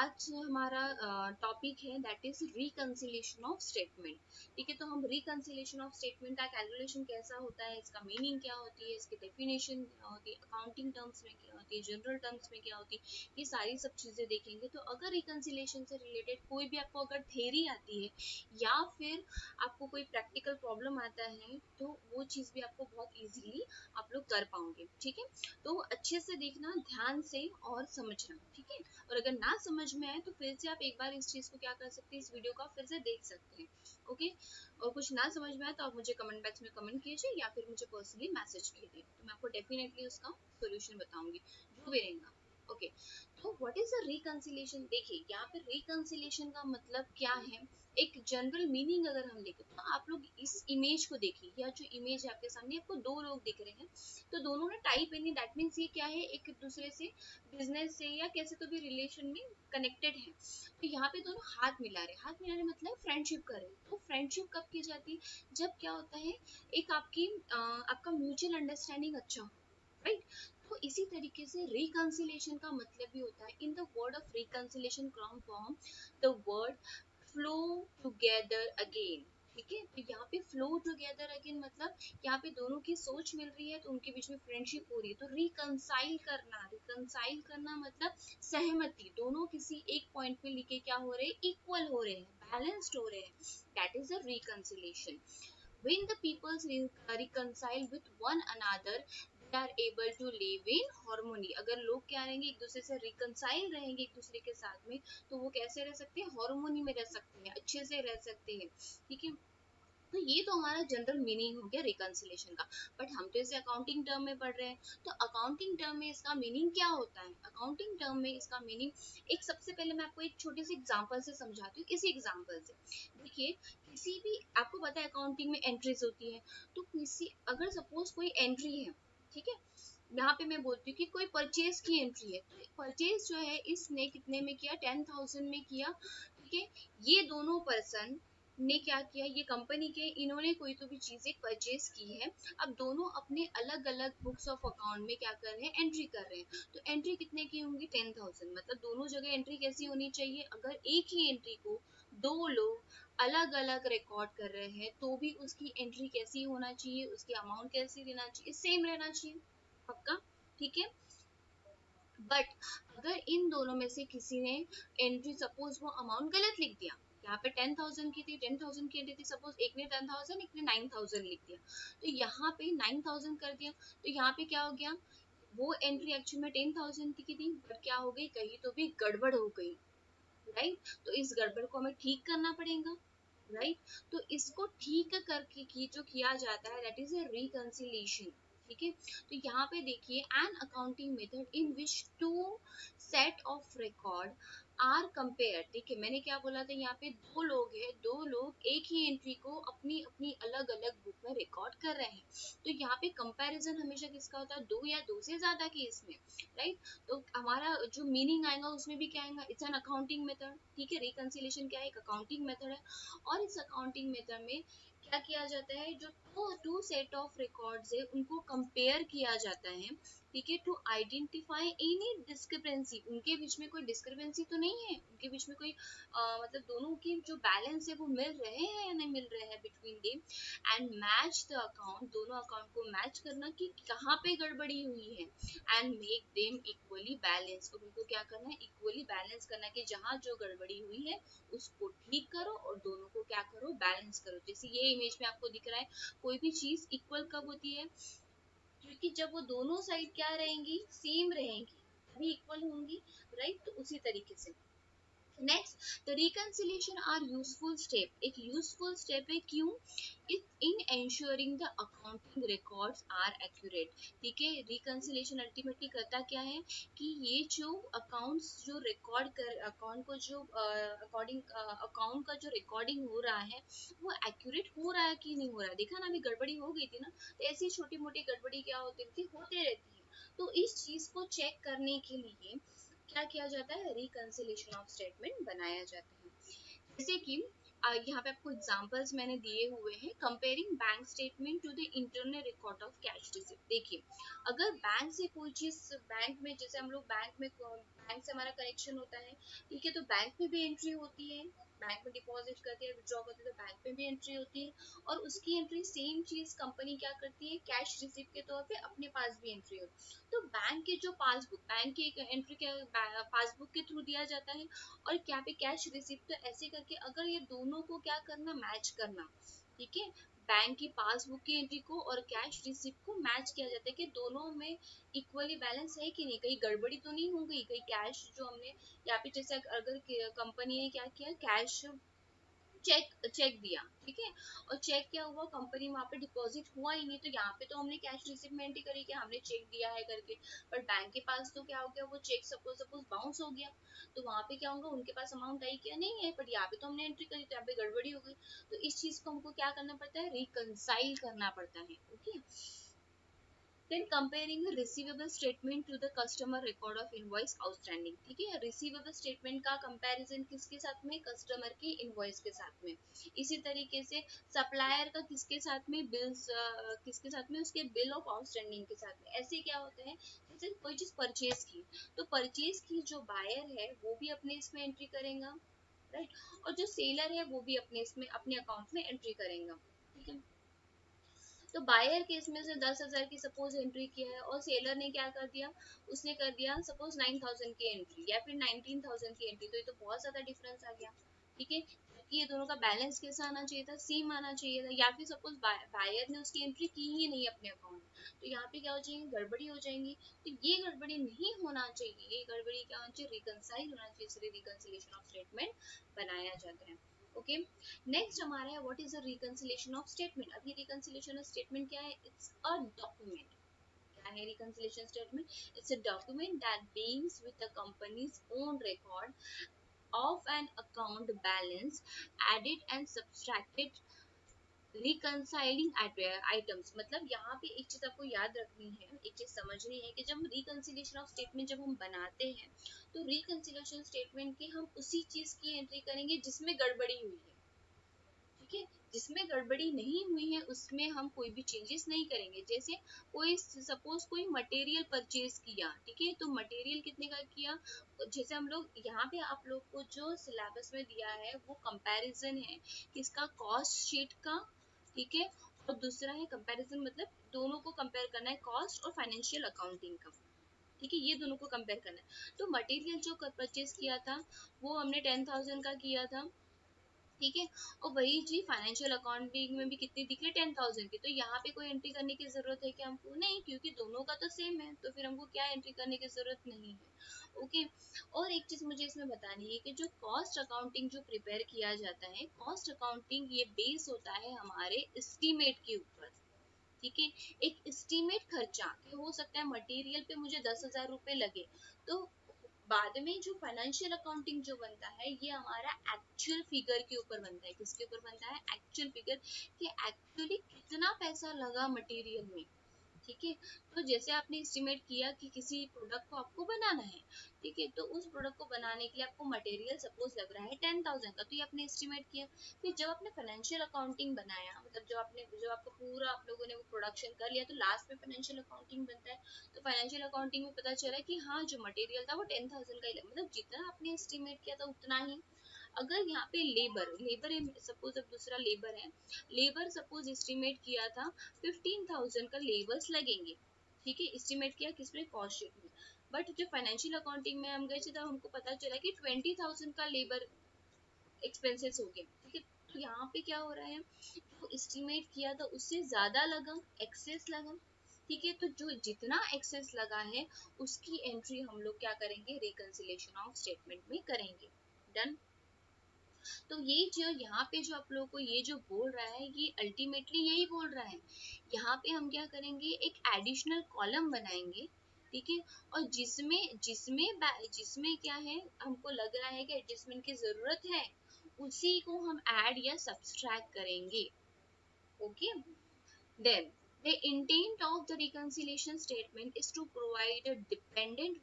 आज हमारा टॉपिक है that is reconciliation of statement. ठीक है, तो हम रिकंसिलिएशन ऑफ स्टेटमेंट का कैलकुलेशन कैसा होता है, इसका मीनिंग क्या होती है, इसकी डेफिनेशन क्या होती है, अकाउंटिंग टर्म्स में क्या होती है, जनरल टर्म्स में क्या होती है, ये सारी सब चीज़ें देखेंगे। तो अगर रिकंसिलिएशन से रिलेटेड कोई भी आपको अगर थ्योरी आती है या फिर आपको कोई प्रैक्टिकल प्रॉब्लम आता है तो वो चीज़ भी आपको बहुत ईजिली आप लोग कर पाओगे। ठीक है, तो अच्छे से देखना, ध्यान से और समझना। ठीक है, और अगर ना समझ में आए तो फिर से आप एक बार इस चीज़ को क्या कर सकते हैं, इस वीडियो को फिर से देख सकते हैं। ओके, और कुछ ना समझ में आए तो आप मुझे कमेंट बॉक्स में कमेंट कीजिए या फिर मुझे पर्सनली मैसेज कीजिए, तो मैं आपको डेफिनेटली उसका सोल्यूशन बताऊंगी जो भी रहेगा। ओके, तो व्हाट इज अ रिकंसिलिएशन? देखिए यहाँ पे रिकंसिलिएशन का मतलब क्या है, एक जनरल मीनिंग अगर हम देखें तो आप लोग इस इमेज को देखिए, या जो इमेज है आपके सामने, आपको दो लोग दिख रहे हैं, तो दोनों ने टाई पहनी, दैट मीन्स ये क्या है, एक दूसरे से बिजनेस से या कैसे तो भी रिलेशन में कनेक्टेड है। तो यहाँ पे दोनों हाथ मिला रहे, हाथ मिला रहे मतलब फ्रेंडशिप कर रहे। तो फ्रेंडशिप कब की जाती है, जब क्या होता है, एक आपका म्यूचुअल अंडरस्टैंडिंग अच्छा हो, राइट। तो इसी तरीके से रिकंसिलिएशन का मतलब भी होता है, in the word of reconciliation come from the word flow together again. ठीक है, तो यहाँ पे फ्लो टुगेदर अगेन मतलब यहाँ पे दोनों की सोच मिल रही है, तो उनके बीच में फ्रेंडशिप हो रही है। तो रिकंसाइल करना, रिकंसाइल करना मतलब सहमति, दोनों किसी एक पॉइंट पे लिखे क्या हो रहे हैं, इक्वल हो रहे हैं, बैलेंस्ड हो रहे हैं, that is a reconciliation. when the peoples reconcile with one another, they are able to live in harmony। अगर लोग क्या रहेंगे, एक दूसरे से रिकंसाइल रहेंगे एक दूसरे के साथ में, तो वो कैसे रह सकते हैं, हार्मोनी में रह सकते हैं, अच्छे से रह सकते हैं। ठीक है, तो ये तो हमारा जनरल मीनिंग हो गया रिकंसिलेशन का। बट हम तो इसे अकाउंटिंग टर्म में पढ़ रहे हैं, तो अकाउंटिंग टर्म में इसका मीनिंग क्या होता है, अकाउंटिंग टर्म में इसका मीनिंग एक, सबसे पहले मैं आपको एक छोटे से एग्जांपल से समझाती हूँ। इसी एग्जांपल से देखिए, किसी भी, आपको पता है अकाउंटिंग में एंट्रीज होती है, तो किसी, अगर सपोज कोई एंट्री है, ठीक है, यहाँ पे मैं बोलती हूँ कि कोई परचेज की एंट्री है, तो परचेज जो है इसने कितने में किया, 10,000 में किया। ठीक है, ये दोनों पर्सन ने क्या किया, ये कंपनी के, इन्होंने कोई तो भी चीजें परचेज की है। अब दोनों अपने अलग अलग बुक्स ऑफ अकाउंट में क्या कर रहे हैं, एंट्री कर रहे हैं। तो एंट्री कितने की होंगी, 10,000, मतलब दोनों जगह एंट्री कैसी होनी चाहिए, अगर एक ही एंट्री को दो लोग अलग अलग रिकॉर्ड कर रहे हैं तो भी उसकी एंट्री कैसी होना चाहिए, उसकी अमाउंट कैसी रहना चाहिए, सेम रहना चाहिए, पक्का। ठीक है, बट अगर इन दोनों में से किसी ने एंट्री, सपोज वो अमाउंट गलत लिख दिया, यहाँ पे 10,000 की थी, 10,000 की एंट्री थी, सपोज एक ने 10,000, एक ने 9,000 लिख दिया, तो यहाँ पे 9,000 कर दिया, तो यहाँ पे क्या हो गया, वो एंट्री एक्चुअल में 10,000 की थी, बट क्या हो गई, कहीं तो भी गड़बड़ हो गई, राइट। तो इस गड़बड़ को हमें ठीक करना पड़ेगा, राइट। तो इसको ठीक करके की जो किया जाता है, दैट इज अ रिकंसिलिएशन। ठीक है, तो यहाँ पे देखिए, an accounting method in which two set of record are compare. ठीक है, मैंने क्या बोला था, यहाँ पे दो लोग हैं, दो लोग एक ही एंट्री को अपनी अपनी अलग अलग बुक में रिकॉर्ड कर रहे हैं, तो यहाँ पे कंपैरिजन हमेशा किसका होता है, दो या दो से ज्यादा केस में, राइट। तो हमारा जो मीनिंग आएगा उसमें भी क्या आएगा, इट्स एन अकाउंटिंग मेथड। ठीक है, रिकंसिलिएशन क्या है, एक अकाउंटिंग मेथड है, और इस अकाउंटिंग मेथड में क्या किया जाता है, जो टू सेट ऑफ रिकॉर्ड्स है उनको कंपेयर किया जाता है। ठीक है, टू आइडेंटिफाई एनी डिस्क्रिपेंसी, उनके बीच में कोई डिस्क्रिपेंसी तो नहीं है, उनके बीच में कोई मतलब दोनों की जो बैलेंस है वो मिल रहे हैं या नहीं मिल रहे हैं between them, and match the account, दोनों अकाउंट को मैच करना कि कहाँ पे गड़बड़ी हुई है, and make them equally balance, और उनको क्या करना है, इक्वली बैलेंस करना, कि जहाँ जो गड़बड़ी हुई है उसको ठीक करो और दोनों को क्या करो, बैलेंस करो। जैसे ये इमेज में आपको दिख रहा है, कोई भी चीज इक्वल कब होती है, क्योंकि जब वो दोनों साइड क्या रहेंगी, सेम रहेंगी, तभी इक्वल होंगी, राइट। तो उसी तरीके से next, the reconciliation are useful step, एक यूजफुल स्टेप है, क्यों, in ensuring the accounting records are accurate. ठीक है, रिकंसिलिएशन अल्टीमेटली करता क्या है, कि ये जो अकाउंट्स जो रिकॉर्ड कर, अकाउंट को जो अकॉर्डिंग अकाउंट का जो रिकॉर्डिंग हो रहा है वो एक्यूरेट हो रहा है कि नहीं हो रहा है। देखा ना, अभी गड़बड़ी हो गई थी ना, तो ऐसी छोटी मोटी गड़बड़ी क्या होती थी, होते रहती है। तो इस चीज को चेक करने के लिए क्या किया जाता है, रिकंसिलिएशन ऑफ स्टेटमेंट बनाया जाता है। जैसे कि यहाँ पे आपको एग्जांपल्स मैंने दिए हुए हैं। Comparing bank statement to the internal record of cash receipt. देखिए, अगर बैंक से कोई चीज, बैंक में जैसे हम लोग बैंक से हमारा कनेक्शन होता है, ठीक है, तो बैंक में भी एंट्री होती है, बैंक में डिपॉजिट करते हैं, विड्रॉ करते हैं, तो बैंक में भी एंट्री होती है, और उसकी एंट्री सेम चीज कंपनी क्या करती है, कैश रिसिप्ट के तौर पे अपने पास भी एंट्री होती है। तो बैंक के जो पासबुक, बैंक की एंट्री क्या पासबुक के थ्रू दिया जाता है, और क्या पे कैश रिसिप्ट, तो ऐसे करके अगर ये दोनों को क्या करना, मैच करना, ठीक है, बैंक की पासबुक की एंट्री को और कैश रिसिप्ट को मैच किया जाता है कि दोनों में इक्वली बैलेंस है कि नहीं, कहीं गड़बड़ी तो नहीं हो गई, कहीं कैश जो हमने यहाँ पे जैसे अगर कंपनी ने क्या किया, कैश चेक चेक दिया, ठीक है, और चेक क्या हुआ, कंपनी वहां पे डिपॉजिट हुआ ही नहीं, तो यहाँ पे तो हमने कैश रिसिप्ट में एंट्री करी कि हमने चेक दिया है करके, पर बैंक के पास तो क्या हो गया, वो चेक सपोज सपोज बाउंस हो गया, तो वहां पे क्या होगा, उनके पास अमाउंट आई क्या, नहीं है, पर यहाँ पे तो हमने एंट्री करी, तो यहाँ पे गड़बड़ी हो गई। तो इस चीज को हमको क्या करना पड़ता है, रिकंसाइल करना पड़ता है। Okay, then comparing the receivable statement to the customer record of invoice outstanding। ठीक है, रिसीवेबल स्टेटमेंट का कंपैरिजन किसके साथ में, कस्टमर की इनवॉइस के साथ में। इसी तरीके से सप्लायर का किसके साथ में, बिल्स किसके साथ में, उसके बिल ऑफ आउटस्टैंडिंग के साथ में। ऐसे क्या होता है, जैसे कोई चीज परचेज की, तो परचेज की जो बायर है वो भी अपने इसमें एंट्री करेगा, राइट, और जो सेलर है वो भी अपने इसमें अपने अकाउंट में एंट्री करेगा, ठीक है। तो बायर केस में से 10,000 की सपोज एंट्री किया है, और सेलर ने क्या कर दिया, उसने कर दिया सपोज 9,000 की एंट्री या फिर 19,000 की एंट्री, तो ये तो बहुत ज्यादा डिफरेंस आ गया, ठीक है, क्योंकि ये दोनों का बैलेंस कैसा आना चाहिए था, सेम आना चाहिए था, या फिर सपोज बायर ने उसकी एंट्री की ही नहीं अपने अकाउंट, तो यहाँ पे क्या हो जाएंगे, गड़बड़ी हो जाएंगी। तो ये गड़बड़ी नहीं होना चाहिए, ये गड़बड़ी क्या होना चाहिए, रिकंसाइल होना चाहिए, इसलिए रिकंसिलेशन ऑफ स्टेटमेंट बनाया जाता है। ओके, नेक्स्ट हमारा है what is the reconciliation of statement. अब ये रिकंसिलेशन ऑफ स्टेटमेंट क्या है, इट्स अ डॉक्यूमेंट। क्या है reconciliation statement, it's a document that deals with the company's own record of an account balance, added and subtracted, reconciling items. मतलब यहाँ पे एक चीज आपको याद रखनी है, एक चीज समझनी है कि जब हम रिकंसिलेशन ऑफ स्टेटमेंट जब हम बनाते हैं, तो रिकंसिलेशन स्टेटमेंट की हम उसी चीज की एंट्री करेंगे जिसमें गड़बड़ी हुई है, ठीक है, जिसमें गड़बड़ी नहीं हुई है उसमें हम कोई भी चेंजेस नहीं करेंगे। जैसे कोई सपोज कोई मटेरियल परचेज किया, ठीक है, तो मटेरियल कितने का किया, जैसे हम लोग यहाँ पे आप लोग को जो सिलेबस में दिया है वो कंपैरिजन है किसका, कॉस्ट शीट का, ठीक है, और दूसरा है कंपैरिजन, मतलब दोनों को कंपेयर करना है, कॉस्ट और फाइनेंशियल अकाउंटिंग का, ठीक है, ये दोनों को कंपेयर करना है। तो मटेरियल जो परचेज किया था वो हमने 10,000 का किया था, ठीक है, और वही चीज फाइनेंशियल अकाउंटिंग में भी कितनी दिख रही है, 10,000 की, तो यहाँ पे कोई एंट्री करने की जरूरत है क्या हमको, नहीं, क्योंकि दोनों का तो सेम है, तो फिर हमको क्या एंट्री करने की जरूरत नहीं है। ओके, और एक चीज मुझे इसमें बतानी है कि जो कॉस्ट अकाउंटिंग जो प्रिपेयर किया जाता है, कॉस्ट अकाउंटिंग ये बेस होता है हमारे एस्टीमेट के ऊपर, ठीक है, एक एस्टीमेट खर्चा कि हो सकता है मटेरियल पे मुझे 10,000 रुपए लगे, तो बाद में जो फाइनेंशियल अकाउंटिंग जो बनता है ये हमारा एक्चुअल फिगर के ऊपर बनता है, किसके ऊपर बनता है, एक्चुअल फिगर, कि एक्चुअली कितना पैसा लगा मटेरियल में, ठीक है। तो जैसे आपने एस्टिमेट किया कि किसी प्रोडक्ट को आपको बनाना है, ठीक है, तो उस प्रोडक्ट को बनाने के लिए आपको मटेरियल सपोज लग रहा है 10,000 का, तो ये आपने एस्टिमेट किया। फिर जब आपने फाइनेंशियल अकाउंटिंग बनाया, मतलब जब आपको पूरा आप लोगों ने वो प्रोडक्शन कर लिया, तो लास्ट में फाइनेंशियल अकाउंटिंग बनता है, तो फाइनेंशियल अकाउंटिंग में पता चला कि हाँ जो मटेरियल था वो 10,000 का ही लगा, मतलब जितना आपने एस्टिमेट किया था उतना ही। अगर यहाँ पे लेबर लेबर सपोज अब दूसरा लेबर है, लेबर सपोज एस्टिमेट किया था 15,000 का लेबर्स लगेंगे, ठीक है, एस्टिमेट किया किस में, कॉस्ट शीट में, बट जो फाइनेंशियल अकाउंटिंग में हम गए थे तब हमको पता चला कि 20,000 का लेबर एक्सपेंसेस हो गया, ठीक है। तो यहाँ पे क्या हो रहा है, जो एस्टिमेट किया था उससे ज्यादा लगा, एक्सेस लगा, ठीक है, तो जो जितना एक्सेस लगा है उसकी एंट्री हम लोग क्या करेंगे, रिकंसिलेशन ऑफ स्टेटमेंट में करेंगे। डन। तो ये जो यहाँ पे जो आप लोगों को ये जो बोल रहा है ये अल्टीमेटली यही बोल रहा है, यहाँ पे हम क्या करेंगे, एक एडिशनल कॉलम बनाएंगे, ठीक है, और जिसमें जिसमें जिसमें क्या है, हमको लग रहा है कि एडजस्टमेंट की जरूरत है, उसी को हम ऐड या सब्सट्रैक्ट करेंगे। Okay, then the intent of the reconciliation statement is to provide a independent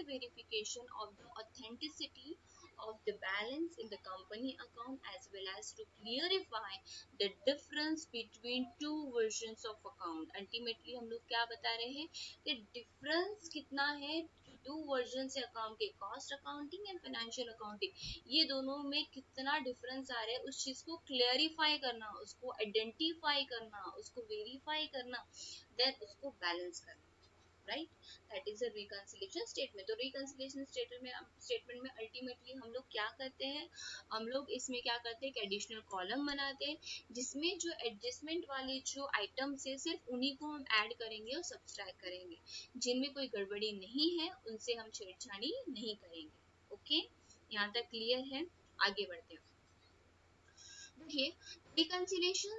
verification of the authenticity of the balance in the company account as well as to clarify the difference between two versions of account. Ultimately हम लोग क्या बता रहे हैं कि difference कितना है to version से अकाउंट के, cost accounting and financial accounting, ये दोनों में कितना डिफरेंस आ रहा है उस चीज को क्लेरिफाई करना, उसको आइडेंटिफाई करना, उसको वेरीफाई करना, देन उसको बैलेंस करना, right? That is a reconciliation statement. तो रिकंसिलिएशन स्टेटमेंट में अल्टीमेटली हम लोग क्या करते हैं, हम लोग इसमें क्या करते हैं कि एडिशनल कॉलम बनाते हैं जिसमें जो एडजस्टमेंट वाले जो आइटम्स है सिर्फ उन्हीं को हम ऐड करेंगे और सब्सट्रैक्ट करेंगे, जिनमें कोई गड़बड़ी नहीं है उनसे हम छेड़छाड़ी नहीं करेंगे। ओके, यहाँ तक क्लियर है? आगे बढ़ते हैं। देखिए, reconciliation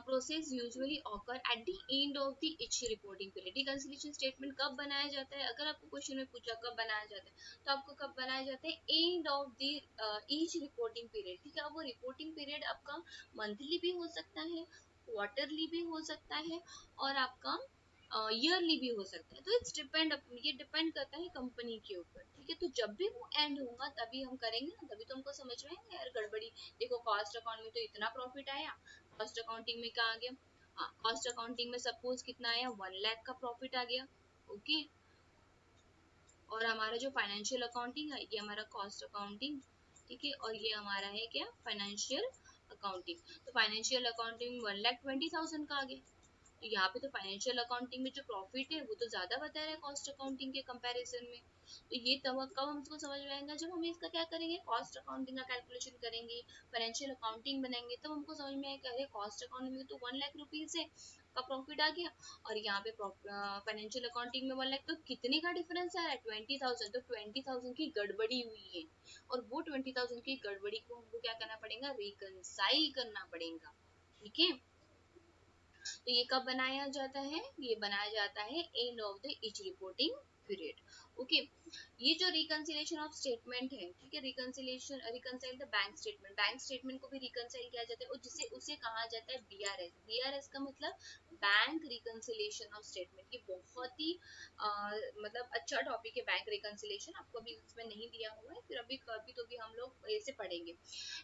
process usually occur at the end of the each reporting period। reconciliation statement कब बनाया जाता है? अगर आपको क्वेश्चन में पूछा कब बनाया जाता है, तो आपको कब बनाया जाता है? End of the each reporting period। ठीक है, अब वो रिपोर्टिंग पीरियड आपका मंथली भी हो सकता है, क्वार्टरली भी हो सकता है, और आपका ईयरली भी हो सकता है। तो इट्स डिपेंड, ये डिपेंड करता है कंपनी के ऊपर। ठीक है, तो जब भी वो एंड होगा तभी हम करेंगे ना, तभी तो हमको समझ में आएगा यार गड़बड़ी। देखो, कॉस्ट अकाउंट में तो इतना प्रॉफिट आया, कॉस्ट अकाउंटिंग में क्या आ गया? हाँ, कॉस्ट अकाउंटिंग में सपोज कितना आया? 1 लाख का प्रॉफिट आ गया। ओके, और हमारा जो फाइनेंशियल अकाउंटिंग है ये हमारा कॉस्ट अकाउंटिंग, ठीक है, और ये हमारा है क्या? Financial accounting. तो फाइनेंशियल अकाउंटिंग 1,20,000 का आ गया। तो यहाँ पे तो फाइनेंशियल अकाउंटिंग में जो प्रॉफिट है वो तो ज्यादा बता रहा है कॉस्ट अकाउंटिंग के कंपैरिजन में। तो ये तब कब हमको समझ में आएगा? जब हम इसका क्या करेंगे, कॉस्ट अकाउंटिंग का कैलकुलेशन करेंगे, फाइनेंशियल अकाउंटिंग बनाएंगे, तब हमको समझ में आएगा अरे कॉस्ट अकाउंटिंग में तो 1 लाख रुपीज है का प्रॉफिट आ गया, और यहाँ पे फाइनेंशियल अकाउंटिंग में 1 लाख, तो कितने का डिफरेंस आ रहा है? 20,000। तो 20,000 की गड़बड़ी हुई है, और वो 20,000 की गड़बड़ी को हमको क्या करना पड़ेगा? रिकंसाइल करना पड़ेगा। ठीक है, तो ये कब बनाया जाता है? ये बनाया जाता है end of the each reporting period. Okay, ये जो रिकंसिलिएशन ऑफ स्टेटमेंट है, ठीक है, reconciliation reconcile the bank statement, bank statement को भी रिकंसाइल किया जाता है, और जिसे उसे कहा जाता है बीआरएस। बीआरएस का मतलब बैंक रिकंसिलिएशन ऑफ स्टेटमेंट। ये बहुत ही मतलब अच्छा टॉपिक है बैंक रिकंसिलिएशन, आपको अभी इसमें नहीं दिया हुआ है, फिर अभी कभी तो भी हम लोग ऐसे पढ़ेंगे।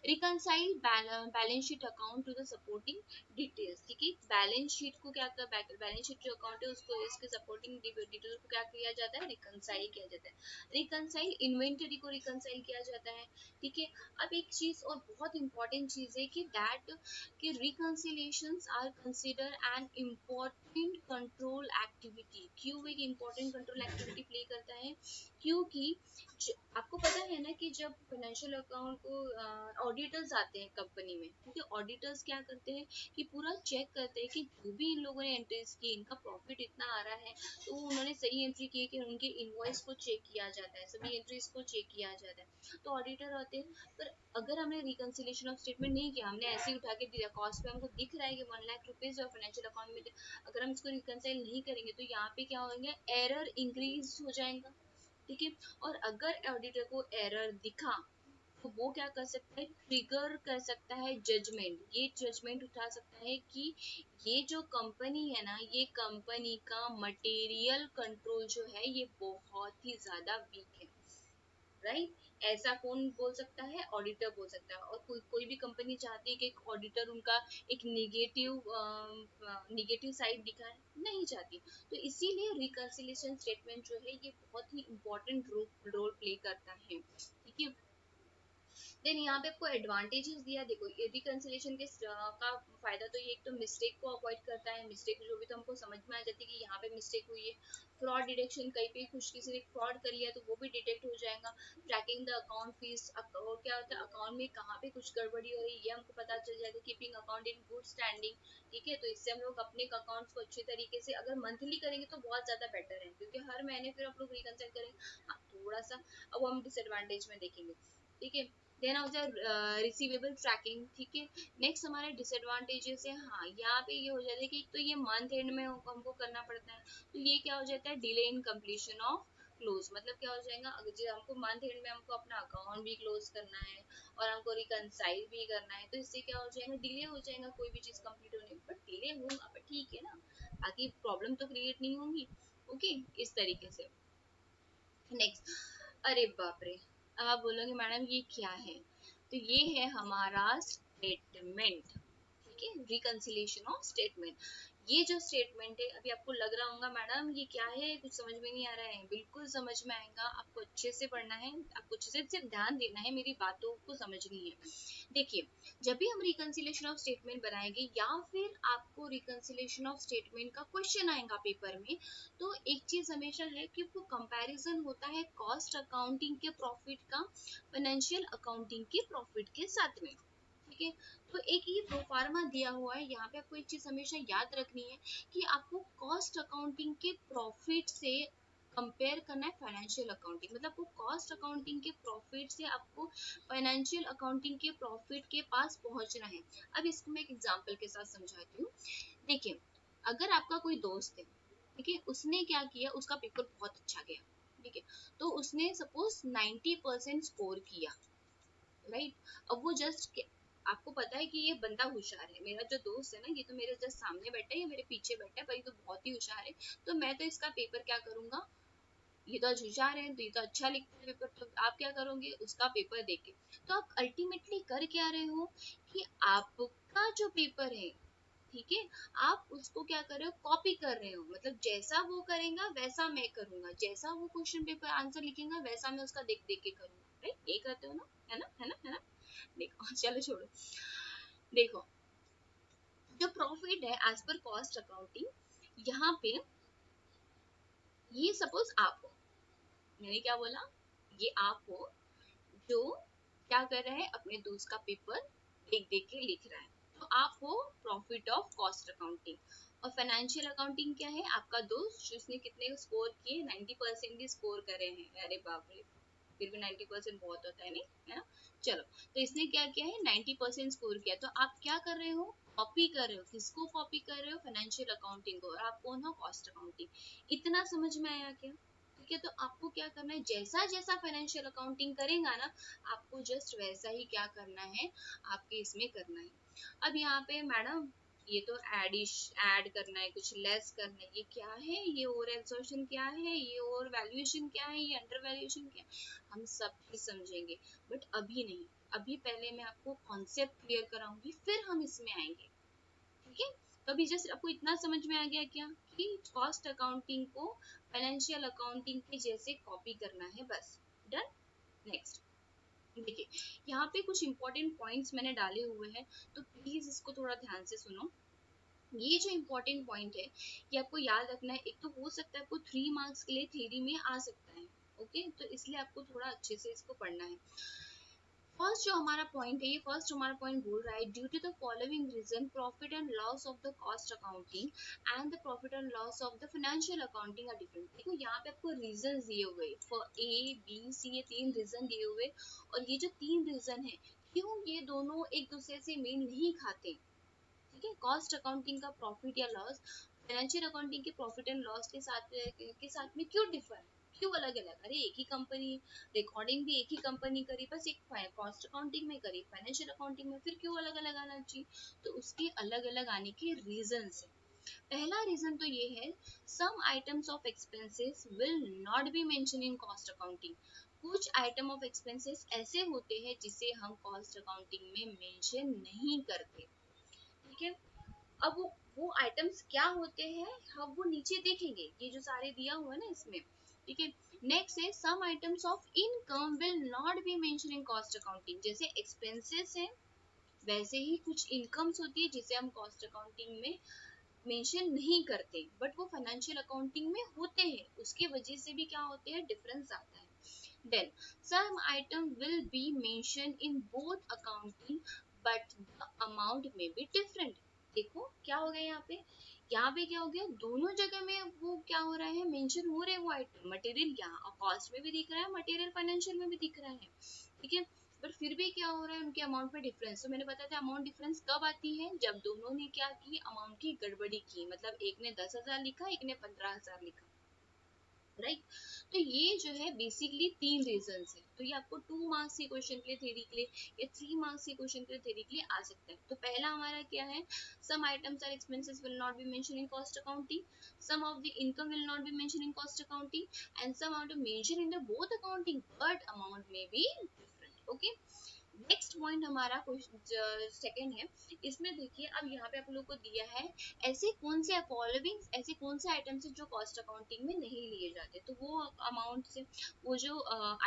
Reconcile balance sheet account to the supporting details. ठीक है, बैलेंस शीट को क्या कर, बैलेंस शीट जो अकाउंट है उसको इसके सपोर्टिंग डिटेल्स को क्या किया जाता है? रिकंसाइल किया जाता है। रिकंसाइल इन्वेंटरी को रिकंसाइल किया जाता है। ठीक है, अब एक चीज और बहुत इंपॉर्टेंट चीज है कि दैट कि reconciliations are consider an important control activity. क्यों एक इम्पोर्टेंट कंट्रोल एक्टिविटी प्ले करता है? क्योंकि आपको पता है ना कि जब फाइनेंशियल अकाउंट को ऑडिटर्स आते हैं कंपनी में, ठीक है, ऑडिटर्स क्या करते हैं कि पूरा चेक करते हैं कि जो भी इन लोगों ने एंट्रीज की, इनका प्रॉफिट इतना आ रहा है, तो उन्होंने सही एंट्री की कि उनके इनवॉइस को चेक किया जाता है, सभी एंट्रीज को चेक किया जाता है, तो ऑडिटर आते हैं। पर अगर हमने रिकंसिलिएशन ऑफ स्टेटमेंट नहीं किया, हमने ऐसे ही उठा के दिया, कॉस्ट पे हमको दिख रहा है कि 1 लाख रुपीज और फाइनेंशियल अकाउंट में, अगर हम इसको रिकंसाइल नहीं करेंगे तो यहाँ पे क्या होंगे? एरर इंक्रीज हो जाएगा। ठीक है, और अगर ऑडिटर को एरर दिखा तो वो क्या कर सकता है? ट्रिगर कर सकता है जजमेंट। ये जजमेंट उठा सकता है कि ये जो कंपनी है ना, ये कंपनी का मटेरियल कंट्रोल जो है ये बहुत ही ज्यादा वीक है, राइट? ऐसा कौन बोल सकता है? ऑडिटर बोल सकता है। और कोई भी कंपनी चाहती है कि एक ऑडिटर उनका एक निगेटिव साइड दिखाए? नहीं चाहती। तो इसीलिए रिकंसिलिएशन स्टेटमेंट जो है ये बहुत ही इंपॉर्टेंट रोल प्ले करता है। ठीक है, देन यहाँ पे आपको एडवांटेजेस दिया। देखो, ये रिकंसिलिएशन के का फायदा तो ये एक तो मिस्टेक को अवॉइड करता है। मिस्टेक जो भी तो हमको समझ में आ जाती है कि यहाँ पे मिस्टेक हुई है। फ्रॉड डिटेक्शन, कहीं पे कुछ किसी ने फ्रॉड कर लिया तो वो भी डिटेक्ट हो जाएगा। ट्रैकिंग द अकाउंट फीस, और क्या होता है अकाउंट में कहाँ पे कुछ गड़बड़ी हो रही है ये हमको पता चल जाएगा। Keeping account in good standing, ठीक है, तो इससे हम लोग अपने अकाउंट्स को अच्छे तरीके से अगर मंथली करेंगे तो बहुत ज्यादा बेटर है, क्योंकि हर महीने फिर हम लोग रिकंसाइल करेंगे। हाँ, थोड़ा सा अब हम डिसएडवांटेज में देखेंगे। ठीक है, देन होता है रिसीवेबल ट्रैकिंग। ठीक है, नेक्स्ट हमारे डिसएडवांटेजेस है। हाँ, यहाँ पे ये हो जाता है कि एक तो ये मंथ एंड में हमको करना पड़ता है, तो ये क्या हो जाता है? Delay in completion of close. मतलब क्या हो जाएगा? अगर जो हमको मंथ एंड में हमको अपना अकाउंट भी क्लोज करना है और हमको रिकंसाइल भी करना है, तो इससे क्या हो जाएगा? डिले हो जाएगा कोई भी चीज कंप्लीट होने में। बट डिले होगा पर ठीक है ना, बाकी प्रॉब्लम तो क्रिएट नहीं होंगी। ओके, इस तरीके से। नेक्स्ट, अरे बाप रे, अब आप बोलोगे मैडम ये क्या है, तो ये है हमारा स्टेटमेंट, ठीक है, रिकंसिलिएशन ऑफ स्टेटमेंट। ये जो स्टेटमेंट है, अभी आपको लग रहा होगा मैडम ये क्या है, कुछ समझ में नहीं आ रहा है, बिल्कुल समझ में आएगा, आपको अच्छे से पढ़ना है, आपको अच्छे से सिर्फ ध्यान देना है, मेरी बातों को समझनी है। देखिए, जब भी हम रिकंसिलिएशन ऑफ स्टेटमेंट बनाएंगे या फिर आपको रिकंसिलिएशन ऑफ स्टेटमेंट का क्वेश्चन आएगा पेपर में, तो एक चीज हमेशा है कि वो कंपैरिजन होता है कॉस्ट अकाउंटिंग के प्रॉफिट का फाइनेंशियल अकाउंटिंग के प्रॉफिट के साथ में, ठीक है। तो एक ये प्रोफार्मा दिया हुआ है, यहाँ पे आपको एक चीज हमेशा याद रखनी है कि आपको कॉस्ट अकाउंटिंग के प्रॉफिट से कंपेयर करना है फाइनेंशियल अकाउंटिंग, मतलब वो कॉस्ट अकाउंटिंग के प्रॉफिट से आपको फाइनेंशियल अकाउंटिंग के प्रॉफिट के पास पहुंचना है। अब इसको मैं एक एग्जांपल के साथ समझाती हूँ। देखिए, अगर आपका कोई दोस्त है, ठीक है, उसने क्या किया, उसका पेपर बहुत अच्छा गया, ठीक है, तो उसने सपोज 90% स्कोर किया, राइट। अब वो जस्ट, आपको पता है कि ये बंदा होशियार है, मेरा जो दोस्त है ना, ये तो मेरे जस्ट सामने बैठा है या मेरे पीछे बैठा है, पर ये तो बहुत ही होशियार है, तो मैं तो इसका पेपर क्या करूंगा, ये तो होशियार है तो ये तो अच्छा लिखता है पेपर, तो आप क्या करोगे, उसका पेपर देके, तो आप अल्टीमेटली कर क्या रहे हो कि आपका जो पेपर है, ठीक है, आप उसको क्या कर रहे हो, कॉपी कर रहे हो, मतलब जैसा वो करेगा वैसा मैं करूंगा, जैसा वो क्वेश्चन पेपर आंसर लिखेगा वैसा मैं उसका देख देख के करूंगा, राइट, ये करते हो ना, है ना, है ना, है ना। देखो चलो छोड़ो, देखो, जो प्रॉफिट है एज पर कॉस्ट अकाउंटिंग, यहाँ पे ये सपोज आप हो, मैंने क्या बोला, ये आप हो जो क्या कर रहा है, अपने दोस्त का पेपर देख देख के लिख रहा है, तो आप हो प्रॉफिट ऑफ कॉस्ट अकाउंटिंग। और फाइनेंशियल अकाउंटिंग क्या है, आपका दोस्त जिसने कितने स्कोर किए, 90% ही स्कोर करे हैं, अरे बाप रे, फिर भी 90% बहुत होता है नहीं, है ना। चलो, तो इसने क्या किया है, 90% स्कोर किया, तो आप क्या कर रहे हो, कॉपी कर रहे हो, किसको कॉपी कर रहे हो, फाइनेंशियल अकाउंटिंग को, और आप कौन हो, कॉस्ट अकाउंटिंग। इतना समझ में आया क्या, ठीक है। तो आपको क्या करना है, जैसा जैसा फाइनेंशियल अकाउंटिंग करेगा ना, आपको जस्ट वैसा ही क्या करना है, आपके इसमें करना है। अब यहाँ पे मैडम ये तो ऐड करना है, कुछ लेस करना है, ये क्या है, ये ओवर एब्जॉर्प्शन क्या है, ये ओवर वैल्यूएशन क्या है, ये अंडर वैल्यूएशन क्या है, हम सब भी समझेंगे, बट अभी नहीं, अभी पहले मैं आपको कॉन्सेप्ट क्लियर कराऊंगी, फिर हम इसमें आएंगे, ठीक है। तो अभी जस्ट आपको इतना समझ में आ गया क्या कि कॉस्ट अकाउंटिंग को फाइनेंशियल अकाउंटिंग के जैसे कॉपी करना है, बस, डन। नेक्स्ट, देखिए, यहाँ पे कुछ इंपॉर्टेंट पॉइंट्स मैंने डाले हुए हैं, तो प्लीज इसको थोड़ा ध्यान से सुनो। ये जो इम्पोर्टेंट पॉइंट है, ये आपको याद रखना है, एक तो हो सकता है आपको 3 मार्क्स के लिए थ्योरी में आ सकता है, ओके, तो इसलिए आपको थोड़ा अच्छे से इसको पढ़ना है। फर्स्ट जो हमारा पॉइंट है, ये फर्स्ट हमारा पॉइंट बोल रहा है, due to the following reason profit and loss of the cost accounting and the profit and loss of the financial accounting are different. देखो, यहाँ पे आपको रीजन दिए हुए, फॉर ए बी सी, ये 3 रीजन दिए हुए, और ये जो 3 रीजन है, क्यों ये दोनों एक दूसरे से मेल नहीं खाते, ठीक है। कॉस्ट अकाउंटिंग का प्रॉफिट या लॉस फाइनेंशियल अकाउंटिंग के प्रॉफिट एंड लॉस के साथ में क्यों डिफर, क्यों अलग अलग, अरे एक ही कंपनी, रिकॉर्डिंग भी एक ही कंपनी करी, बस एक कॉस्ट अकाउंटिंग में करी, फाइनेंशियल अकाउंटिंग में फिर क्यों अलग अलग आना चाहिए, तो उसके अलग अलग आने के रीजन है। पहला रीजन तो ये है, some items of expenses will not be mention in cost accounting. कुछ आइटम ऑफ एक्सपेंसेस ऐसे होते हैं जिसे हम कॉस्ट अकाउंटिंग में मेंशन नहीं करते, ठीक है। अब वो आइटम्स क्या होते हैं, हम वो नीचे देखेंगे, ये जो सारे दिया हुआ है ना इसमें, ठीक है। नेक्स्ट है, some items of income will not be mention in cost accounting, जैसे एक्सपेंसेस है वैसे ही कुछ इनकम्स होती है जिसे हम कॉस्ट अकाउंटिंग में मेंशन नहीं करते, बट वो फाइनेंशियल अकाउंटिंग में होते हैं, उसकी वजह से भी क्या होते हैं, डिफरेंस आता है। Then some item will be mention in both accounting but the amount may be different. देखो क्या हो गया यहाँ पे, यहाँ पे क्या हो गया, दोनों जगह में वो क्या हो रहा है, मेंशन हो रहे हैं वो आइटम, मटेरियल यहाँ कॉस्ट में भी दिख रहा है, मटेरियल फाइनेंशियल में भी दिख रहा है, ठीक है, बट फिर भी क्या हो रहा है, उनके अमाउंट में डिफरेंस। तो मैंने बताया था अमाउंट डिफरेंस कब आती है, जब दोनों ने क्या की, अमाउंट की गड़बड़ी की, मतलब एक ने 10,000 लिखा, एक ने 15,000 लिखा, राइट। तो ये जो है बेसिकली 3 रीजन है। तो ये आपको 2 मार्क्स के क्वेश्चन के लिए थ्योरी के लिए या 3 मार्क्स के क्वेश्चन के लिए थ्योरी के लिए आ सकता है। तो पहला हमारा क्या है, some items are expenses will not be mention in cost accounting, some of the income will not be mention in cost accounting and some are mention in the both accounting but amount may be different. Okay, next point हमारा second है। इसमें देखिए अब यहाँ पे आप लोग को दिया है ऐसे कौन से फॉलोइंग, ऐसे कौन से आइटम्स है जो कॉस्ट अकाउंटिंग में नहीं लिए जाते। तो वो अमाउंट से वो जो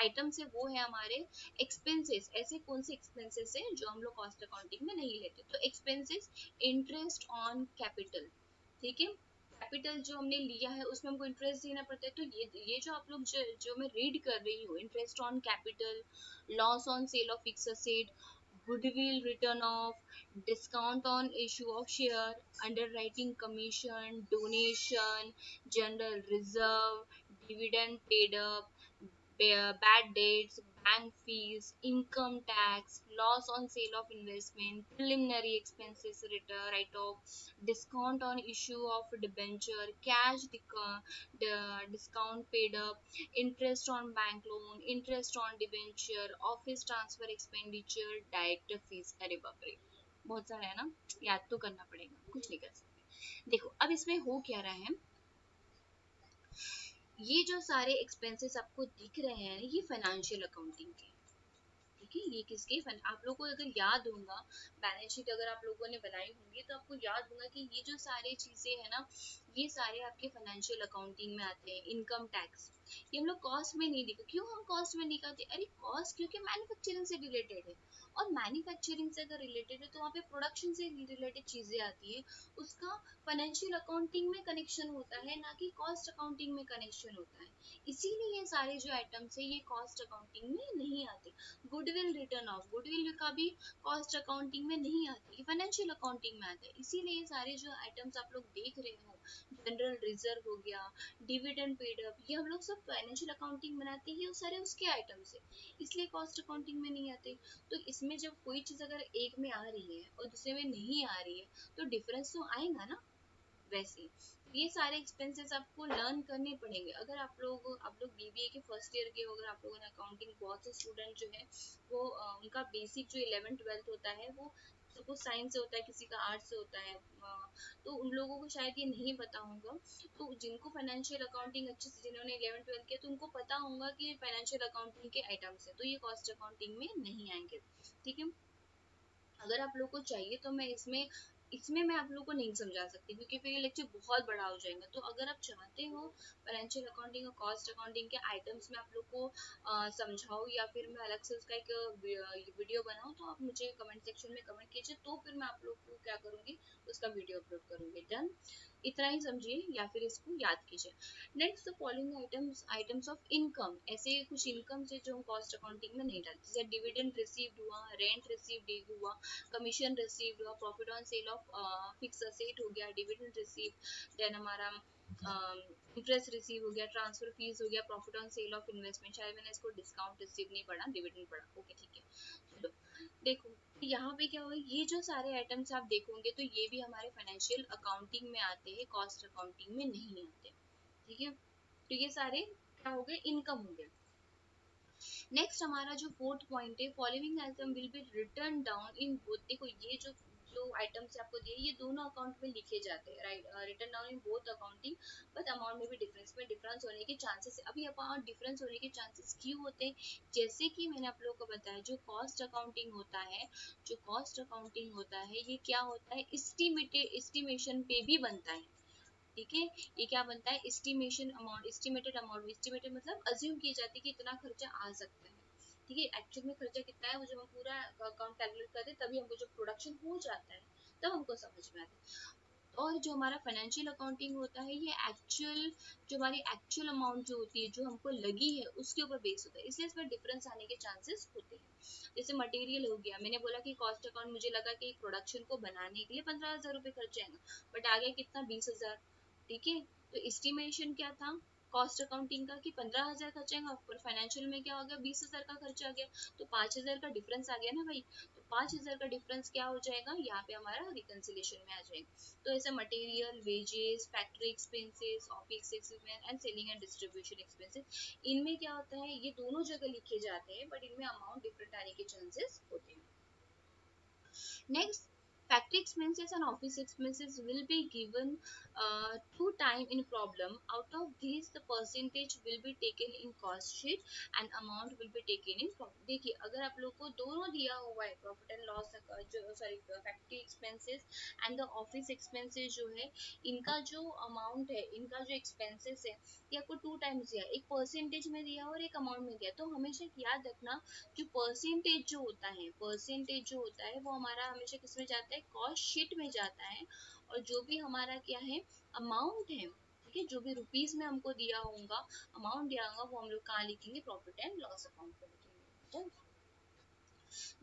आइटम्स है वो है हमारे एक्सपेंसेस। ऐसे कौन से एक्सपेंसेस है जो हम लोग कॉस्ट अकाउंटिंग में नहीं लेते। तो एक्सपेंसेस, इंटरेस्ट ऑन कैपिटल, ठीक है, कैपिटल जो हमने लिया है उसमें हमको इंटरेस्ट देना पड़ता है। तो ये जो आप लोग जो मैं रीड कर रही हूँ, interest on capital, loss on sale of fixed asset, goodwill written off, discount on issue of share, underwriting commission, donation, general reserve, dividend paid up, bad debts, bank fees, income tax, loss on sale of investment, preliminary expenses write-off, discount on issue of debenture, cash discount paid up, interest on bank loan, interest on debenture, office transfer expenditure, director fees. अरे बाप रे, बहुत सारा है ना, याद तो करना पड़ेगा, कुछ नहीं कर सकते। देखो अब इसमें हो क्या रहा है, ये जो सारे एक्सपेंसेस आपको दिख रहे हैं ये फाइनेंशियल अकाउंटिंग के, ठीक है। ये किसके आप लोगों को अगर याद होगा, बैलेंस शीट अगर आप लोगों ने बनाई होंगी तो आपको याद होगा कि ये जो सारे चीजें है ना ये सारे आपके फाइनेंशियल अकाउंटिंग में आते हैं। इनकम टैक्स ये हम लोग कॉस्ट में नहीं दिखा, क्यों हम कॉस्ट में दिखाते, अरे कॉस्ट क्योंकि मैन्युफैक्चरिंग से रिलेटेड है और मैन्युफैक्चरिंग से अगर रिलेटेड है तो वहाँ पे प्रोडक्शन से रिलेटेड चीजें आती है, उसका फाइनेंशियल अकाउंटिंग में कनेक्शन होता है ना कि कॉस्ट अकाउंटिंग में कनेक्शन होता है। इसीलिए ये सारे जो आइटम्स है ये कॉस्ट अकाउंटिंग में नहीं आते। गुडविल रिटर्न ऑफ, गुडविल का भी कॉस्ट अकाउंटिंग में नहीं आती, फाइनेंशियल अकाउंटिंग में आता है। इसीलिए ये सारे जो आइटम्स आप लोग देख रहे हो, जनरल रिजर्व हो गया, डिविडेंड पेड अप, ये हम लोग सब फाइनेंशियल अकाउंटिंग बनाते हैं, सारे उसके आइटम्स है, इसलिए कॉस्ट अकाउंटिंग में नहीं आते। तो इसमें जब कोई चीज अगर एक में आ रही है और दूसरे में नहीं आ रही है तो डिफरेंस तो आएगा ना। वैसे ये सारे एक्सपेंसेस आपको लर्न करने पड़ेंगे। अगर आप लोग बीबीए के फर्स्ट ईयर के हो, अगर आप लोगों ने अकाउंटिंग, बहुत से स्टूडेंट जो है वो उनका बेसिक जो 11th-12th होता है वो सपोज साइंस से होता है, किसी का आर्ट्स से होता है, तो उन लोगों को शायद ये नहीं पता होगा। तो जिनको फाइनेंशियल अकाउंटिंग अच्छे से, जिन्होंने 11th-12th किया तो उनको पता होगा कि फाइनेंशियल अकाउंटिंग के आइटम्स है, तो ये कॉस्ट अकाउंटिंग में नहीं आएंगे, ठीक है। अगर आप लोग को चाहिए तो मैं इसमें इसमें मैं आप लोग को नहीं समझा सकती क्योंकि फिर ये लेक्चर बहुत बड़ा हो जाएगा। तो अगर आप चाहते हो फाइनेंशियल अकाउंटिंग और कॉस्ट अकाउंटिंग के आइटम्स में आप लोग को समझाऊँ या फिर मैं अलग से उसका एक वीडियो बनाऊँ तो आप मुझे कमेंट सेक्शन में कमेंट कीजिए, तो फिर मैं आप लोग को क्या करूँगी, उसका वीडियो अपलोड करूँगी। डन, इतना ही समझिए या फिर इसको याद कीजिए। Next the following items of income, ऐसे कुछ इनकम है जो हम कॉस्ट अकाउंटिंग में नहीं डालते, जैसे डिविडेंड रिसीव्ड हुआ, रेंट रिसीव्ड हुआ, कमीशन रिसीव्ड हुआ, profit on sale of fix asset हो गया, डिविडेंड रिसीव, देन हमारा इंटरेस्ट रिसीव हो गया, ट्रांसफर फीस हो गया, profit on sale of investment, शायद मैंने इसको डिस्काउंट रिसीव नहीं पढ़ा, डिविडेंड पढ़ा, ओके ठीक है। चलो देखो यहाँ पे क्या होगा, ये जो सारे आइटम्स आप देखोगे तो ये भी हमारे फाइनेंशियल अकाउंटिंग में आते हैं, कॉस्ट अकाउंटिंग में नहीं आते, ठीक है। तो ये सारे क्या हो गए, इनकम हो गए। नेक्स्ट हमारा जो फोर्थ पॉइंट है, following item will B return down in both, देखो ये जो जो आइटम्स आपको दिए ये दोनों अकाउंट में लिखे जाते हैं, right, return down in both accounting but amount में भी डिफरेंस, में डिफरेंस होने के चांसेस है। अभी अकाउंट डिफरेंस होने के चांसेस क्यों होते हैं, जैसे कि मैंने आप लोगों को बताया जो कॉस्ट अकाउंटिंग होता है, जो कॉस्ट अकाउंटिंग होता है ये क्या होता है, एस्टिमेशन पे भी बनता है, ठीक है। ये क्या बनता है, estimation amount, estimated amount, estimated मतलब अज्यूम की जाती है कि इतना खर्चा आ सकता है, ठीक है। एक्चुअल में खर्चा कितना है वो जब हम पूरा अकाउंट कैलकुलेट करते हैं तभी हमको जब प्रोडक्शन हो जाता है तब हमको समझ में आता है। और जो हमारा फाइनेंशियल अकाउंटिंग होता है ये एक्चुअल, जो हमारी एक्चुअल अमाउंट जो होती है जो हमको लगी है उसके ऊपर बेस होता है, इसलिए इसमें डिफरेंस आने के चांसेस होते हैं। जैसे मटेरियल हो गया, मैंने बोला कि कॉस्ट अकाउंट मुझे लगा कि प्रोडक्शन को बनाने के लिए 15,000 रुपये खर्च आएगा, बट आ गया कितना, 20,000, ठीक है। तो एस्टिमेशन क्या था, कॉस्ट अकाउंटिंग का कि 15,000 खर्चेगा, पर फाइनेंशियल में क्या हो गया 20,000 का खर्चा आ गया, तो 5,000 का डिफरेंस आ गया ना भाई। तो 5,000 का डिफरेंस क्या हो जाएगा, यहाँ पे हमारा रिकंसिलेशन में आ जाएगा। तो ऐसे material, wages, factory expenses, office expenses and selling and distribution expenses, इनमें क्या होता है ये दोनों जगह लिखे जाते हैं, बट इनमें अमाउंट डिफरेंट आने के चांसेस होते हैं। Next, factory expenses and office expenses will be given two time in problem. Out of these, the percentage will be taken in cost sheet and amount will be taken in profit. देखिए अगर आप लोग को दोनों दिया हुआ है, profit and loss जो sorry factory expenses and the office expenses जो है, इनका जो अमाउंट है, इनका जो एक्सपेंसेस है, ये आपको टू टाइम्स दिया, एक परसेंटेज में दिया और एक अमाउंट में दिया। तो हमेशा याद रखना जो परसेंटेज जो होता है वो हमारा हमेशा किस में जाता है, कॉस्ट शीट में जाता है। और जो भी हमारा क्या है, अमाउंट है, ठीक है, जो भी रुपीस में हमको दिया होगा, अमाउंट दिया होगा, वो हम लोग कहाँ लिखेंगे, प्रॉफिट एंड लॉस अकाउंट पे लिखेंगे।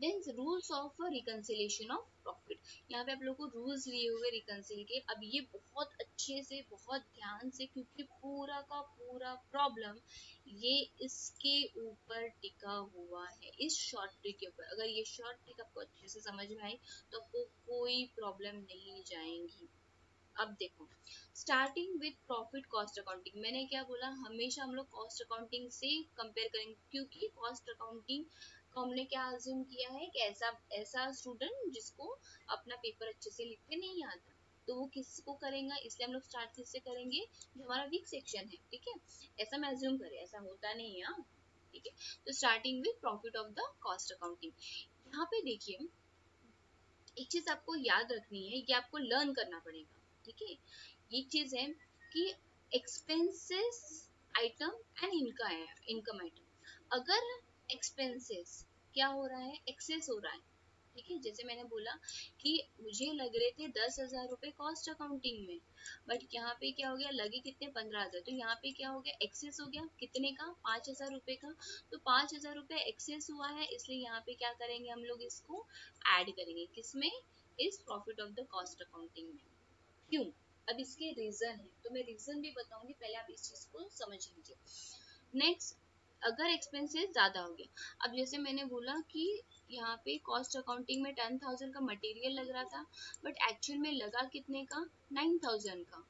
Then rules of reconciliation of profit, यहाँ पे आप लोगों को रूल्स दिए हुए रिकंसिल के। अब ये बहुत अच्छे से, बहुत ध्यान से, क्योंकि पूरा का पूरा प्रॉब्लम ये इसके ऊपर टिका हुआ है, इस शॉर्ट ट्रिक के ऊपर। अगर ये शॉर्ट ट्रिक आपको अच्छे से समझ में आई तो आपको कोई प्रॉब्लम नहीं जाएंगी। अब देखो, starting with profit cost accounting, मैंने क्या बोला, हमेशा हम लोग कॉस्ट अकाउंटिंग से कंपेयर करेंगे, क्योंकि कॉस्ट अकाउंटिंग को हमने क्या अज्यूम किया है कि ऐसा ऐसा स्टूडेंट जिसको अपना पेपर अच्छे से लिखते नहीं आता, तो वो किसको करेगा, इसलिए हम लोग स्टार्ट किससे करेंगे, जो हमारा वीक सेक्शन है, ठीक है, ऐसा मैं अज्यूम करें, ऐसा होता नहीं है, ठीक है। तो starting with profit of the cost accounting, यहाँ पे देखिए एक चीज आपको याद रखनी है, ये आपको लर्न करना पड़ेगा, ठीक है। ये चीज है कि expenses item and income item, अगर एक्सपेंसेस क्या हो रहा है, एक्सेस हो रहा है, ठीक है, जैसे मैंने बोला कि मुझे लग रहे थे 10,000 रुपए कॉस्ट अकाउंटिंग में, बट यहाँ पे क्या हो गया, लगे कितने, 15,000, तो यहाँ पे क्या हो गया, एक्सेस हो गया, कितने का, 5,000 रुपए का। तो 5,000 रुपए एक्सेस हुआ है, इसलिए यहाँ पे क्या करेंगे, हम लोग इसको ऐड करेंगे, किसमें, इस profit of the cost accounting में। क्यों, अब इसके रीजन है, तो मैं रीजन भी बताऊंगी, पहले आप इस चीज को समझ लीजिए। नेक्स्ट, अगर एक्सपेंसेस ज्यादा हो गया, अब जैसे मैंने बोला कि यहाँ पे कॉस्ट अकाउंटिंग में 10,000 का मटेरियल लग रहा था, बट एक्चुअल में लगा कितने का, 9,000 का,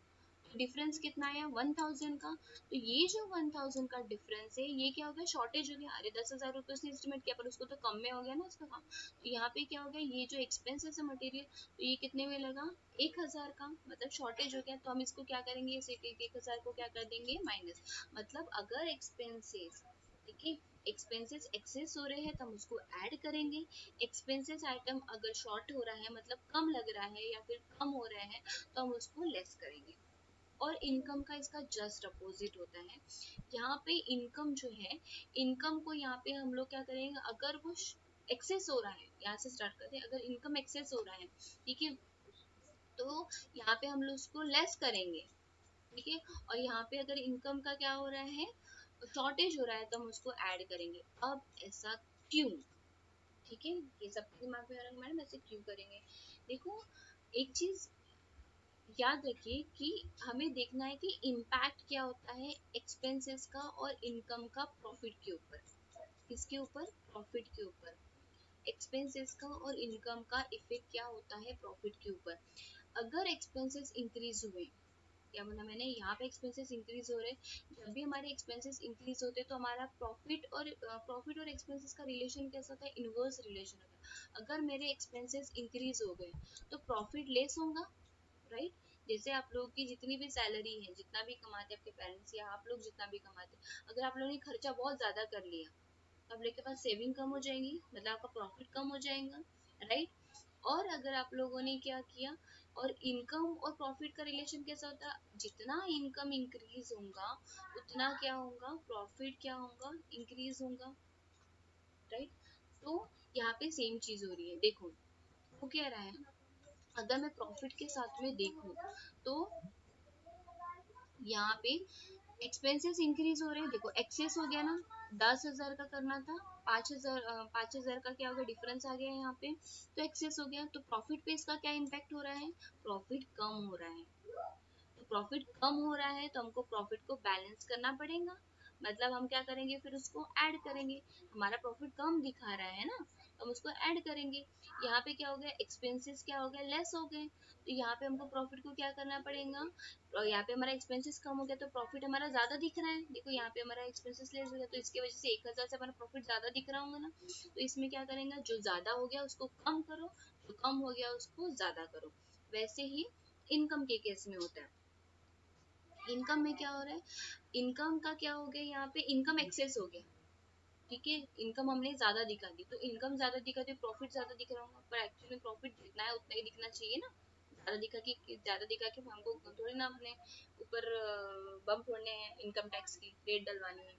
डिफरेंस कितना आया, 1,000 का। तो ये जो 1,000 का डिफरेंस है, ये क्या हो गया, शॉर्टेज हो गया। अरे 10,000 रुपये उसने एस्टिमेट किया, पर उसको तो कम में हो गया ना उसका काम। तो यहाँ पे क्या हो गया, ये जो एक्सपेंसेस है मटेरियल, तो ये कितने में लगा, 1,000 का, मतलब शॉर्टेज हो गया। तो हम इसको क्या करेंगे, इस 1,000 को क्या कर देंगे, माइनस। मतलब अगर एक्सपेंसेस, ठीक है, एक्सपेंसेस एक्सेस हो रहे हैं तो हम उसको ऐड करेंगे, एक्सपेंसेस आइटम अगर शॉर्ट हो रहा है, मतलब कम लग रहा है या फिर कम हो रहे हैं, तो हम उसको लेस करेंगे। और इनकम का इसका जस्ट अपोजिट होता है। यहाँ पे इनकम जो है, इनकम को यहाँ पे हम लोग क्या करेंगे, अगर वो एक्सेस हो रहा है, यहाँ से स्टार्ट करते हैं, अगर इनकम एक्सेस हो रहा है, ठीक है, तो यहाँ पे हम लोग उसको लेस करेंगे, ठीक है। और यहाँ पे अगर इनकम का क्या हो रहा है, शॉर्टेज हो रहा है, तो हम उसको ऐड करेंगे। अब ऐसा क्यों, ठीक है, ये सब दिमाग में आ रहा है मैडम, ऐसे क्यों करेंगे। देखो, एक चीज याद रखिए कि हमें देखना है कि इम्पैक्ट क्या होता है एक्सपेंसेस का और इनकम का प्रॉफिट के ऊपर, किसके ऊपर, प्रॉफिट के ऊपर। एक्सपेंसेस का और इनकम का इफेक्ट क्या होता है प्रॉफिट के ऊपर। अगर एक्सपेंसेस इंक्रीज हुए, क्या बोला मैंने, यहाँ पे एक्सपेंसेस इंक्रीज हो रहे हैं, जब भी हमारे एक्सपेंसेस इंक्रीज होते हैं तो हमारा प्रॉफिट और एक्सपेंसेस का रिलेशन कैसा होता है, इनवर्स रिलेशन होता है। अगर मेरे एक्सपेंसेस इंक्रीज हो गए तो प्रॉफिट लेस होगा, राइट। जैसे आप लोगों की जितनी भी सैलरी है, जितना भी कमाते हैं आपके पेरेंट्स या आप लोग जितना भी कमाते हैं, अगर आप लोगों ने खर्चा बहुत ज्यादा कर लिया तो आप लोग के पास सेविंग कम हो जाएंगी, मतलब आपका प्रॉफिट कम हो जाएगा, राइट। और अगर आप लोगों ने क्या किया, और इनकम और प्रॉफिट का रिलेशन कैसा होता है, जितना इनकम इंक्रीज होगा उतना क्या होगा, प्रॉफिट क्या होगा, इंक्रीज होगा, राइट। तो यहाँ पे सेम चीज हो रही है, देखो वो कह रहा है, अगर मैं प्रॉफिट के साथ में देखूं तो यहाँ पे एक्सपेंसेस इंक्रीज हो रहे हैं, देखो एक्सेस हो गया ना, 10,000 का करना था, 5,000 का क्या हो गया, डिफरेंस आ गया यहाँ पे, तो एक्सेस हो गया। तो प्रॉफिट पे इसका क्या इम्पैक्ट हो रहा है, प्रॉफिट कम हो रहा है। तो प्रॉफिट कम हो रहा है तो हमको प्रॉफिट को बैलेंस करना पड़ेगा, मतलब हम क्या करेंगे, फिर उसको ऐड करेंगे। हमारा प्रॉफिट कम दिखा रहा है ना, तो हम उसको ऐड करेंगे। यहाँ पे क्या हो गया, एक्सपेंसेस क्या हो गया, लेस हो गए, तो यहाँ पे हमको प्रॉफिट को क्या करना पड़ेगा, और यहाँ पे हमारा एक्सपेंसेस कम हो गया तो प्रॉफिट हमारा ज्यादा दिख रहा है। देखो यहाँ पे हमारा एक्सपेंसेस लेस हो गया, तो इसकी वजह से 1000 से हमारा प्रॉफिट ज्यादा दिख रहा होगा ना। तो इसमें क्या करेंगे, जो ज्यादा हो गया उसको कम करो, जो कम हो गया उसको ज्यादा करो। वैसे ही इनकम के केस में होता है। इनकम में क्या हो रहा है, इनकम का क्या हो गया, यहाँ पे इनकम एक्सेस हो गया, ठीक है, इनकम हमने ज्यादा दिखा दी, तो इनकम ज्यादा दिखा दी, प्रॉफिट ज्यादा दिख रहा होगा, पर एक्चुअली में प्रॉफिट जितना है उतना ही दिखना चाहिए ना। ज्यादा दिखा के हमको थोड़ी ना अपने ऊपर बम फोड़ने हैं, इनकम टैक्स की रेट डलवानी है,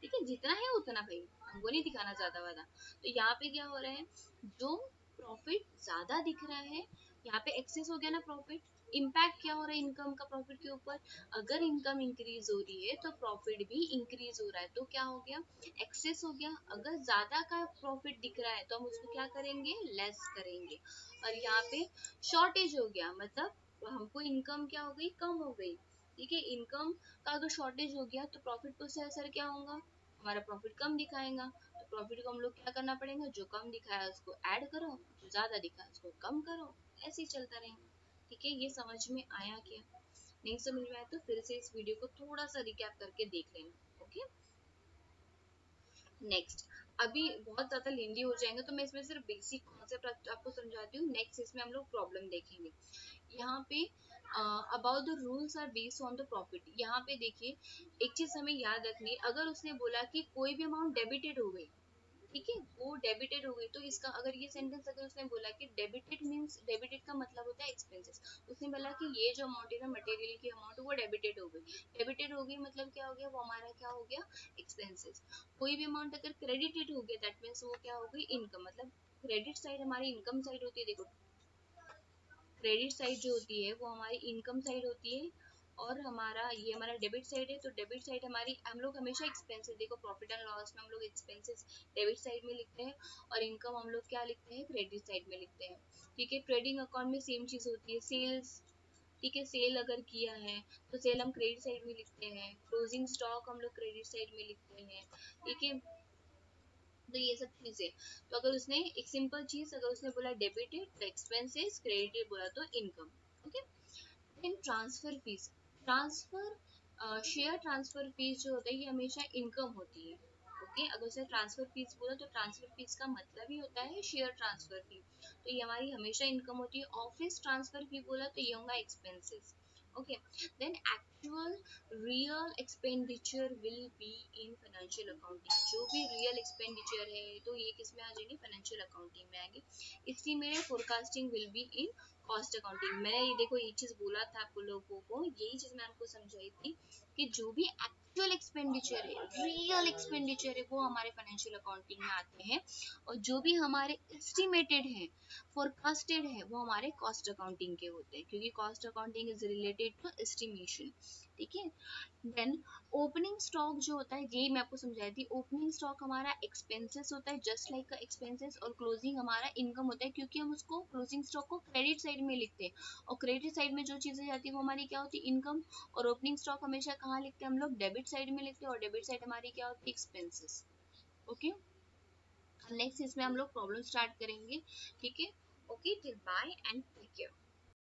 ठीक है, जितना है उतना भाई, हमको नहीं दिखाना ज्यादा वादा। तो यहाँ पे क्या हो रहा है, जो प्रॉफिट ज्यादा दिख रहा है, यहाँ पे एक्सेस हो गया ना प्रॉफिट, इम्पैक्ट क्या हो रहा है इनकम का प्रॉफिट के ऊपर, अगर इनकम इंक्रीज हो रही है तो प्रॉफिट भी इंक्रीज हो रहा है, तो क्या हो गया, एक्सेस हो गया। अगर ज्यादा का प्रॉफिट दिख रहा है तो हम उसको क्या करेंगे, लेस करेंगे। और यहाँ पे शॉर्टेज हो गया, मतलब हमको इनकम क्या हो गई, कम हो गई, ठीक है, इनकम का अगर शॉर्टेज हो गया तो प्रॉफिट पर से असर क्या होगा, हमारा प्रॉफिट कम दिखाएगा। तो प्रॉफिट को हम लोग क्या करना पड़ेगा, जो कम दिखाया उसको ऐड करो, जो ज्यादा दिखाया उसको कम करो, ऐसे ही चलता रहेगा। ठीक है, ये समझ में आया क्या, नहीं समझ में आया तो फिर से इस वीडियो को थोड़ा सा रिकैप करके देख लेना। ओके, नेक्स्ट, अभी बहुत ज्यादा लेंदी हो जाएंगे तो मैं इसमें सिर्फ बेसिक कॉन्सेप्ट आपको समझाती हूँ, नेक्स्ट इसमें हम लोग प्रॉब्लम देखेंगे। यहाँ पे about the rules are based on the profit, यहाँ पे देखिए एक चीज हमें याद रखनी है, अगर उसने बोला कि कोई भी अमाउंट डेबिटेड हो गई, ठीक है, वो डेबिटेड हो गई, तो इसका अगर ये सेंटेंस अगर उसने बोला कि डेबिटेड मींस, डेबिटेड का मतलब होता है एक्सपेंसेस, उसने बोला कि ये जो अमाउंट है ना मटेरियल की अमाउंट, वो डेबिटेड हो गई, डेबिटेड हो गई मतलब क्या हो गया, वो हमारा क्या हो गया, एक्सपेंसेस। कोई भी अमाउंट अगर क्रेडिटेड हो गया दैट मीन्स वो क्या हो गई, इनकम, मतलब क्रेडिट साइड हमारी इनकम साइड होती है, देखो क्रेडिट साइड जो होती है वो हमारी इनकम साइड होती है, और हमारा ये हमारा डेबिट साइड है, तो डेबिट साइड हमारी, हम लोग हमेशा एक्सपेंसेस, देखो प्रॉफिट एंड लॉस में हम लोग एक्सपेंसेस डेबिट साइड में लिखते हैं, और इनकम हम लोग क्या लिखते हैं, क्रेडिट साइड में लिखते हैं। ठीक है, ट्रेडिंग अकाउंट में सेम चीज होती है, सेल्स, ठीक है, सेल अगर किया है तो सेल हम क्रेडिट साइड में लिखते हैं, क्लोजिंग स्टॉक हम लोग क्रेडिट साइड में लिखते हैं, ठीक है। तो ये सब चीजें, तो अगर उसने एक सिंपल चीज, अगर उसने बोला डेबिटेड तो एक्सपेंसेस, क्रेडिटेड बोला तो income. Okay, then transfer fees, transfer share transfer fees जो होता है ये हमेशा इनकम होती है। ओके, अगर उसे ट्रांसफर फीस बोला तो ट्रांसफर फीस का मतलब ही होता है शेयर ट्रांसफर फी, तो ये हमारी हमेशा इनकम होती है। ऑफिस ट्रांसफर फी बोला तो ये होगा expenses. Okay, then actual real expenditure will be in financial accounting, जो भी रियल एक्सपेंडिचर है तो ये किस में आ जाएंगे, फाइनेंशियल अकाउंटिंग में आएंगे। इसी में forecasting will be in cost accounting. मैं ये देखो ये चीज बोला था आप लोगों को, यही चीज मैं आपको समझाई थी कि जो भी एक्चुअल एक्सपेंडिचर है, रियल एक्सपेंडिचर है, वो हमारे फाइनेंशियल अकाउंटिंग में आते हैं, और जो भी हमारे एस्टिमेटेड है, फोरकास्टेड है, वो हमारे कॉस्ट अकाउंटिंग के होते हैं, क्योंकि cost accounting is related to estimation. ठीक है, देन ओपनिंग स्टॉक जो होता है, यही मैं आपको समझाई थी, ओपनिंग स्टॉक हमारा एक्सपेंसेस होता है, जस्ट लाइक का एक्सपेंसेस, और क्लोजिंग हमारा इनकम होता है, क्योंकि हम उसको क्लोजिंग स्टॉक को क्रेडिट साइड में लिखते हैं, और क्रेडिट साइड में जो चीजें जाती है वो हमारी क्या होती है, इनकम। और ओपनिंग स्टॉक हमेशा कहाँ लिखते हैं हम लोग, डेबिट साइड में लिखते हैं, और डेबिट साइड हमारी क्या होती है, एक्सपेंसेस। ओके, नेक्स्ट इसमें हम लोग प्रॉब्लम स्टार्ट करेंगे। ठीक है, okay, till bye and take care.